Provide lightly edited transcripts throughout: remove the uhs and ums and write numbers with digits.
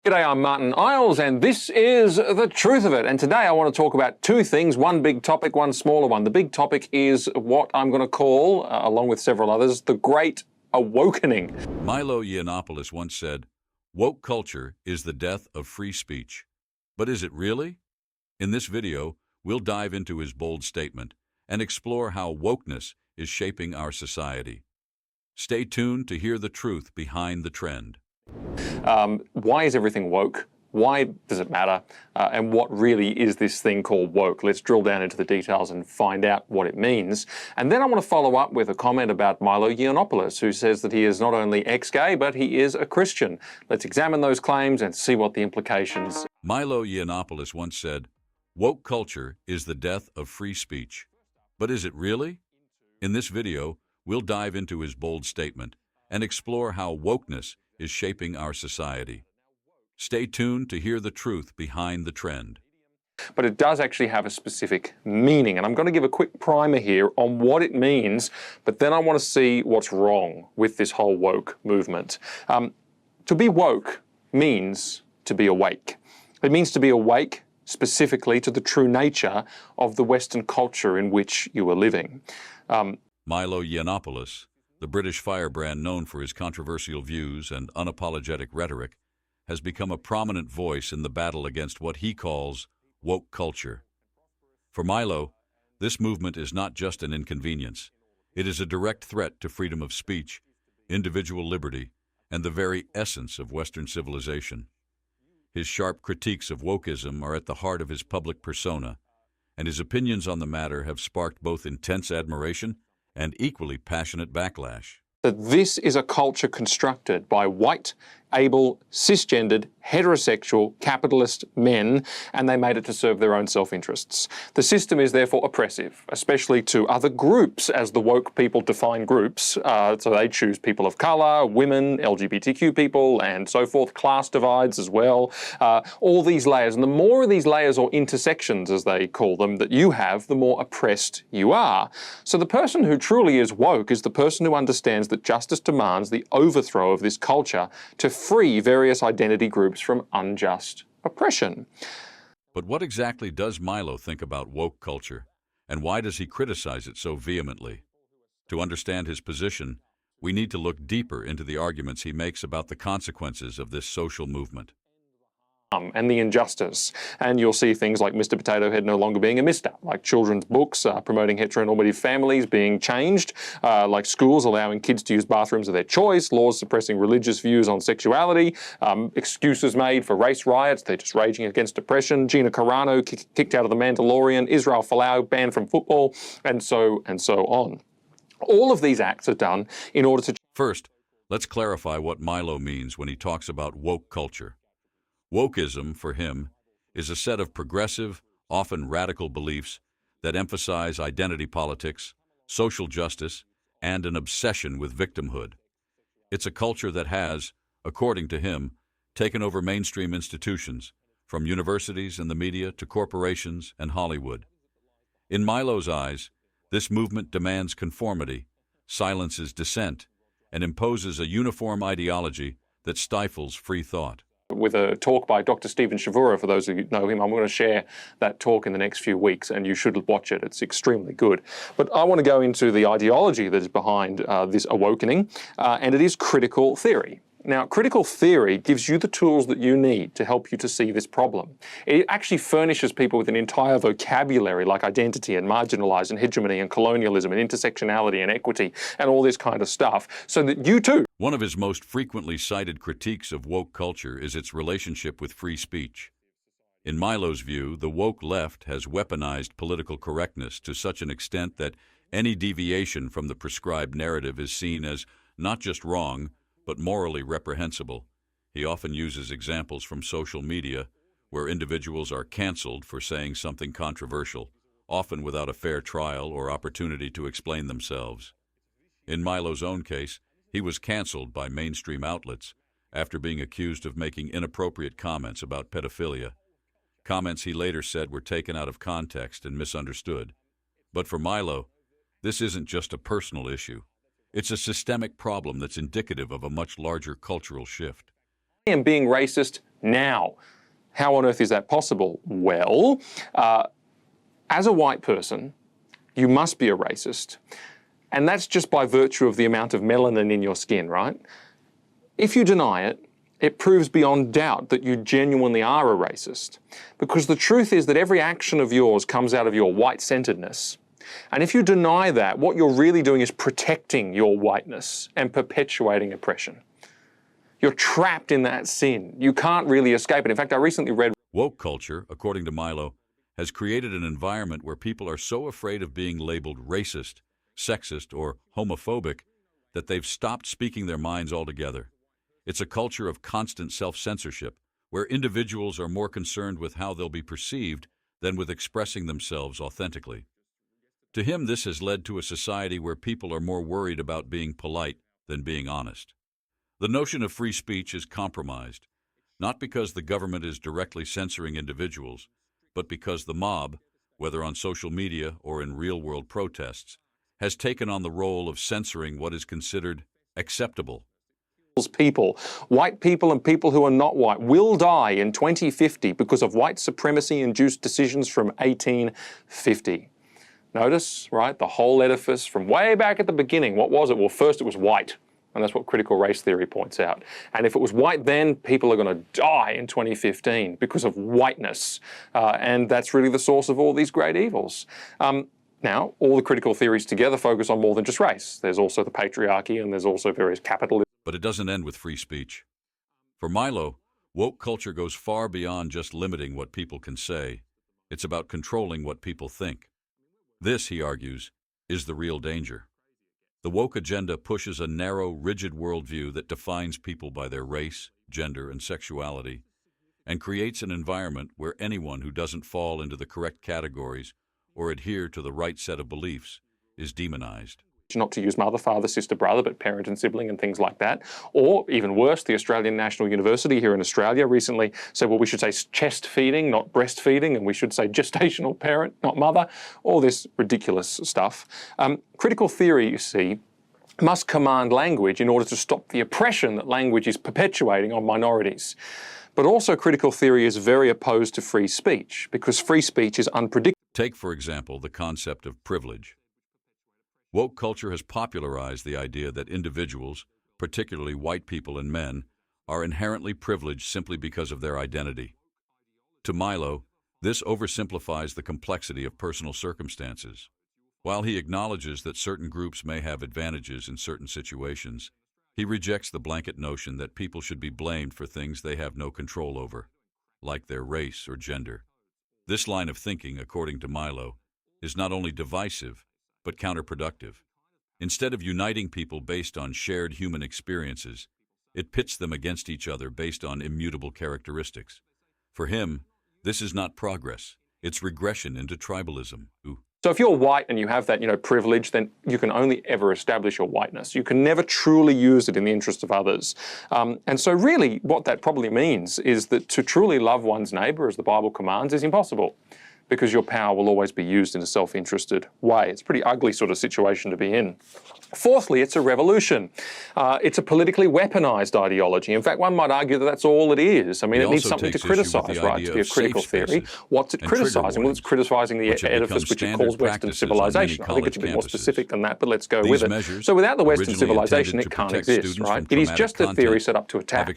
G'day, I'm Martin Isles, and this is The Truth of It. And today I want to talk about two things, one big topic, one smaller one. The big topic is what I'm going to call, along with several others, the Great Awakening. Milo Yiannopoulos once said, "Woke culture is the death of free speech." But is it really? In this video, we'll dive into his bold statement and explore how wokeness is shaping our society. Stay tuned to hear the truth behind the trend. Why is everything woke? Why does it matter? And what really is this thing called woke? Let's drill down into the details and find out what it means. And then I want to follow up with a comment about Milo Yiannopoulos, who says that he is not only ex-gay, but he is a Christian. Let's examine those claims and see what the implications. Milo Yiannopoulos once said, "Woke culture is the death of free speech." But is it really? In this video, we'll dive into his bold statement and explore how wokeness is shaping our society. Stay tuned to hear the truth behind the trend. But it does actually have a specific meaning, and I'm going to give a quick primer here on what it means, but then I want to see what's wrong with this whole woke movement. To be woke means to be awake. It means to be awake specifically to the true nature of the Western culture in which you are living. Milo Yiannopoulos, the British firebrand known for his controversial views and unapologetic rhetoric, has become a prominent voice in the battle against what he calls woke culture. For Milo, this movement is not just an inconvenience. It is a direct threat to freedom of speech, individual liberty, and the very essence of Western civilization. His sharp critiques of wokeism are at the heart of his public persona, and his opinions on the matter have sparked both intense admiration and equally passionate backlash. That this is a culture constructed by white, able, cisgendered, heterosexual, capitalist men, and they made it to serve their own self-interests. The system is therefore oppressive, especially to other groups, as the woke people define groups. So they choose people of colour, women, LGBTQ people, and so forth, class divides as well. All these layers, and the more of these layers or intersections, as they call them, that you have, the more oppressed you are. So the person who truly is woke is the person who understands that justice demands the overthrow of this culture to free various identity groups from unjust oppression. But what exactly does Milo think about woke culture, and why does he criticize it so vehemently? To understand his position, we need to look deeper into the arguments he makes about the consequences of this social movement. And the injustice. And you'll see things like Mr. Potato Head no longer being a Mister, like children's books promoting heteronormative families being changed, like schools allowing kids to use bathrooms of their choice, laws suppressing religious views on sexuality, excuses made for race riots, they're just raging against oppression, Gina Carano kicked out of The Mandalorian, Israel Folau banned from football, and so on. All of these acts are done in order to... First, let's clarify what Milo means when he talks about woke culture. Wokeism, for him, is a set of progressive, often radical beliefs that emphasize identity politics, social justice, and an obsession with victimhood. It's a culture that has, according to him, taken over mainstream institutions, from universities and the media to corporations and Hollywood. In Milo's eyes, this movement demands conformity, silences dissent, and imposes a uniform ideology that stifles free thought. With a talk by Dr. Stephen Shavura, for those of you who know him. I'm going to share that talk in the next few weeks, and you should watch it. It's extremely good. But I want to go into the ideology that is behind this awakening, and it is critical theory. Now, critical theory gives you the tools that you need to help you to see this problem. It actually furnishes people with an entire vocabulary like identity and marginalised and hegemony and colonialism and intersectionality and equity and all this kind of stuff, so that you too... One of his most frequently cited critiques of woke culture is its relationship with free speech. In Milo's view, the woke left has weaponized political correctness to such an extent that any deviation from the prescribed narrative is seen as not just wrong, but morally reprehensible. He often uses examples from social media where individuals are canceled for saying something controversial, often without a fair trial or opportunity to explain themselves. In Milo's own case, he was canceled by mainstream outlets after being accused of making inappropriate comments about pedophilia, comments he later said were taken out of context and misunderstood. But for Milo, this isn't just a personal issue. It's a systemic problem that's indicative of a much larger cultural shift. am being racist now. How on earth is that possible? Well, as a white person, you must be a racist. And that's just by virtue of the amount of melanin in your skin, right? If you deny it, it proves beyond doubt that you genuinely are a racist. Because the truth is that every action of yours comes out of your white-centeredness. And if you deny that, what you're really doing is protecting your whiteness and perpetuating oppression. You're trapped in that sin. You can't really escape it. In fact, I recently read... Woke culture, according to Milo, has created an environment where people are so afraid of being labeled racist, sexist, or homophobic that they've stopped speaking their minds altogether. It's a culture of constant self-censorship, where individuals are more concerned with how they'll be perceived than with expressing themselves authentically. To him, this has led to a society where people are more worried about being polite than being honest. The notion of free speech is compromised, not because the government is directly censoring individuals, but because the mob, whether on social media or in real-world protests, has taken on the role of censoring what is considered acceptable. People, white people and people who are not white, will die in 2050 because of white supremacy-induced decisions from 1850. Notice, right, the whole edifice from way back at the beginning. What was it? Well, first it was white, and that's what critical race theory points out. And if it was white then, people are going to die in 2015 because of whiteness. And that's really the source of all these great evils. Now, all the critical theories together focus on more than just race. There's also the patriarchy, and there's also various capitalism. But it doesn't end with free speech. For Milo, woke culture goes far beyond just limiting what people can say. It's about controlling what people think. This, he argues, is the real danger. The woke agenda pushes a narrow, rigid worldview that defines people by their race, gender, and sexuality, and creates an environment where anyone who doesn't fall into the correct categories or adhere to the right set of beliefs is demonized. Not to use mother, father, sister, brother, but parent and sibling and things like that. Or even worse, the Australian National University here in Australia recently said, well, we should say chest feeding, not breastfeeding, and we should say gestational parent, not mother. All this ridiculous stuff. Critical theory, you see, must command language in order to stop the oppression that language is perpetuating on minorities. But also critical theory is very opposed to free speech, because free speech is unpredictable. Take, for example, the concept of privilege. Woke culture has popularized the idea that individuals, particularly white people and men, are inherently privileged simply because of their identity. To Milo, this oversimplifies the complexity of personal circumstances. While he acknowledges that certain groups may have advantages in certain situations, he rejects the blanket notion that people should be blamed for things they have no control over, like their race or gender. This line of thinking, according to Milo, is not only divisive, but counterproductive. Instead of uniting people based on shared human experiences, it pits them against each other based on immutable characteristics. For him, this is not progress, it's regression into tribalism. So if you're white and you have that, privilege, then you can only ever establish your whiteness. You can never truly use it in the interest of others. And so really what that probably means is that to truly love one's neighbor, as the Bible commands, is impossible, because your power will always be used in a self-interested way. It's a pretty ugly sort of situation to be in. Fourthly, it's a revolution. It's a politically weaponized ideology. In fact, one might argue that that's all it is. I mean, it needs something to criticize, right, to be a critical theory. What's it criticizing? Well, it's criticizing the edifice which it calls Western civilization. I think it should be more specific than that, but let's go with it. So without the Western civilization, it can't exist, right? It is just a theory set up to attack,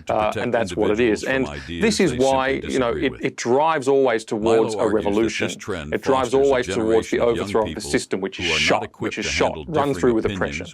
and that's what it is. And this is why, it drives always towards a revolution. It drives always towards the overthrow of the system, which is shot, run through with oppression.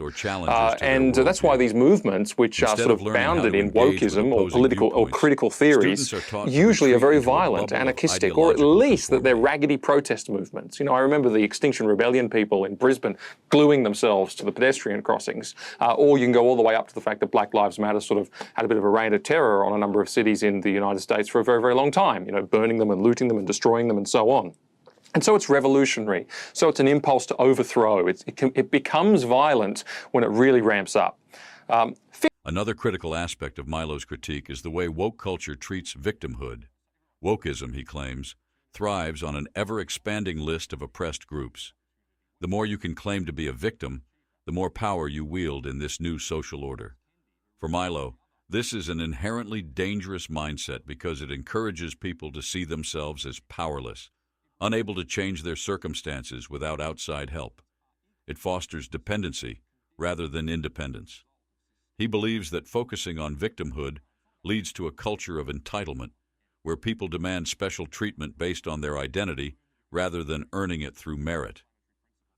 And that's why these movements, which are sort of bounded in wokeism or political or critical theories, usually are very violent, anarchistic, or at least that they're raggedy protest movements. I remember the Extinction Rebellion people in Brisbane gluing themselves to the pedestrian crossings. Or you can go all the way up to the fact that Black Lives Matter sort of had a bit of a reign of terror on a number of cities in the United States for a very, very long time, burning them and looting them and destroying them and so on. And so it's revolutionary. So it's an impulse to overthrow. It becomes violent when it really ramps up. Another critical aspect of Milo's critique is the way woke culture treats victimhood. Wokeism, he claims, thrives on an ever-expanding list of oppressed groups. The more you can claim to be a victim, the more power you wield in this new social order. For Milo, This is an inherently dangerous mindset because it encourages people to see themselves as powerless, unable to change their circumstances without outside help. It fosters dependency rather than independence. He believes that focusing on victimhood leads to a culture of entitlement, where people demand special treatment based on their identity rather than earning it through merit.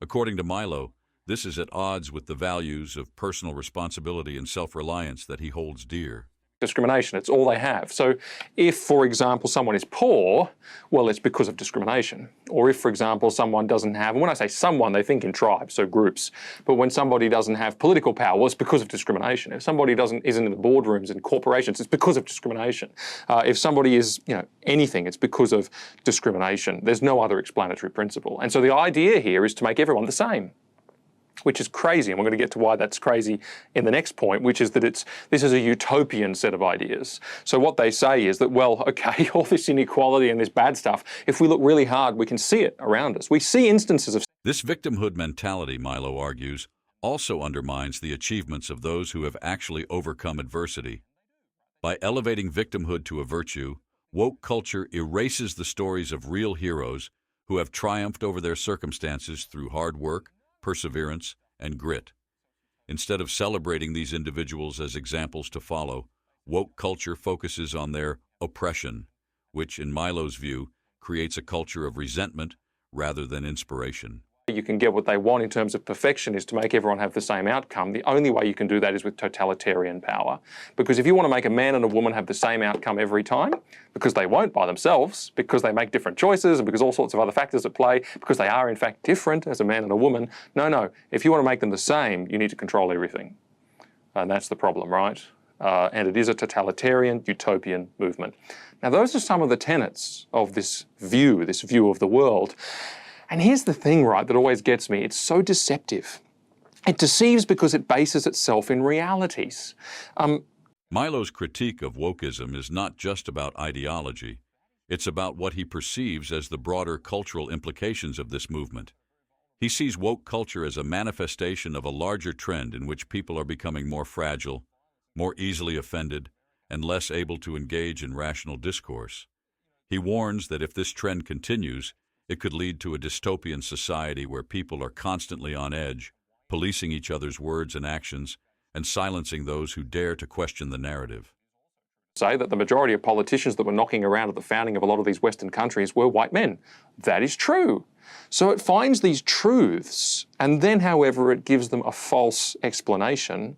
According to Milo, this is at odds with the values of personal responsibility and self-reliance that he holds dear. Discrimination, it's all they have. So if, for example, someone is poor, well, it's because of discrimination. Or if, for example, someone doesn't have, and when I say someone, they think in tribes, so groups, but when somebody doesn't have political power, well, it's because of discrimination. If somebody isn't in the boardrooms in corporations, it's because of discrimination. If somebody is, anything, it's because of discrimination. There's no other explanatory principle. And so the idea here is to make everyone the same, which is crazy, and we're going to get to why that's crazy in the next point, which is that this is a utopian set of ideas. So what they say is that, well, okay, all this inequality and this bad stuff, if we look really hard, we can see it around us. We see instances of... This victimhood mentality, Milo argues, also undermines the achievements of those who have actually overcome adversity. By elevating victimhood to a virtue, woke culture erases the stories of real heroes who have triumphed over their circumstances through hard work, perseverance, and grit. Instead of celebrating these individuals as examples to follow, woke culture focuses on their oppression, which, in Milo's view, creates a culture of resentment rather than inspiration. You can get what they want in terms of perfection is to make everyone have the same outcome. The only way you can do that is with totalitarian power. Because if you want to make a man and a woman have the same outcome every time, because they won't by themselves, because they make different choices and because all sorts of other factors at play, because they are in fact different as a man and a woman, no. If you want to make them the same, you need to control everything. And that's the problem, right? And it is a totalitarian, utopian movement. Now, those are some of the tenets of this view of the world. And here's the thing, right, that always gets me. It's so deceptive. It deceives because it bases itself in realities. Milo's critique of wokeism is not just about ideology. It's about what he perceives as the broader cultural implications of this movement. He sees woke culture as a manifestation of a larger trend in which people are becoming more fragile, more easily offended, and less able to engage in rational discourse. He warns that if this trend continues, it could lead to a dystopian society where people are constantly on edge, policing each other's words and actions, and silencing those who dare to question the narrative. Say that the majority of politicians that were knocking around at the founding of a lot of these Western countries were white men. That is true. So it finds these truths, and then, however, it gives them a false explanation,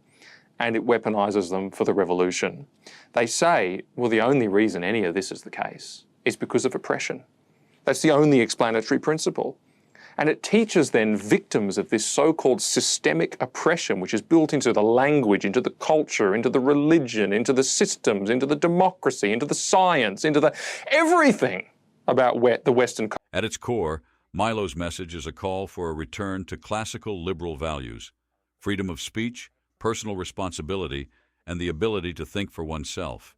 and it weaponizes them for the revolution. They say, well, the only reason any of this is the case is because of oppression. That's the only explanatory principle. And it teaches then victims of this so-called systemic oppression, which is built into the language, into the culture, into the religion, into the systems, into the democracy, into the science, into the everything about the Western culture. At its core, Milo's message is a call for a return to classical liberal values, freedom of speech, personal responsibility, and the ability to think for oneself.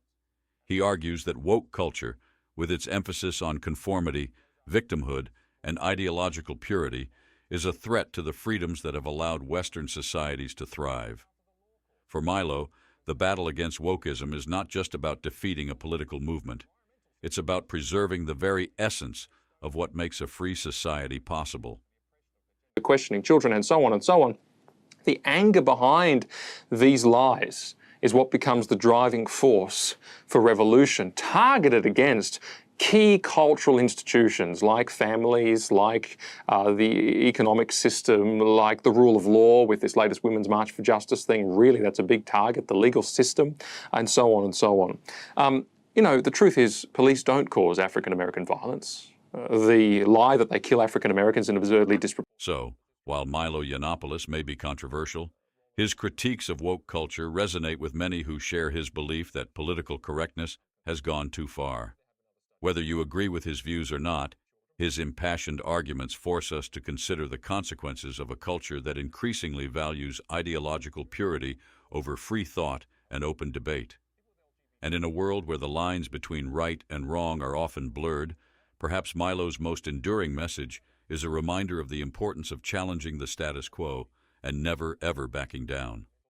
He argues that woke culture, with its emphasis on conformity, victimhood, and ideological purity, is a threat to the freedoms that have allowed Western societies to thrive. For Milo, the battle against wokeism is not just about defeating a political movement. It's about preserving the very essence of what makes a free society possible. Questioning children and so on and so on. The anger behind these lies is what becomes the driving force for revolution, targeted against key cultural institutions like families, like the economic system, like the rule of law with this latest Women's March for Justice thing. Really, that's a big target, the legal system, and so on and so on. The truth is police don't cause African-American violence. The lie that they kill African-Americans in absurdly disproportionate. So, while Milo Yiannopoulos may be controversial, his critiques of woke culture resonate with many who share his belief that political correctness has gone too far. Whether you agree with his views or not, his impassioned arguments force us to consider the consequences of a culture that increasingly values ideological purity over free thought and open debate. And in a world where the lines between right and wrong are often blurred, perhaps Milo's most enduring message is a reminder of the importance of challenging the status quo and never, ever backing down.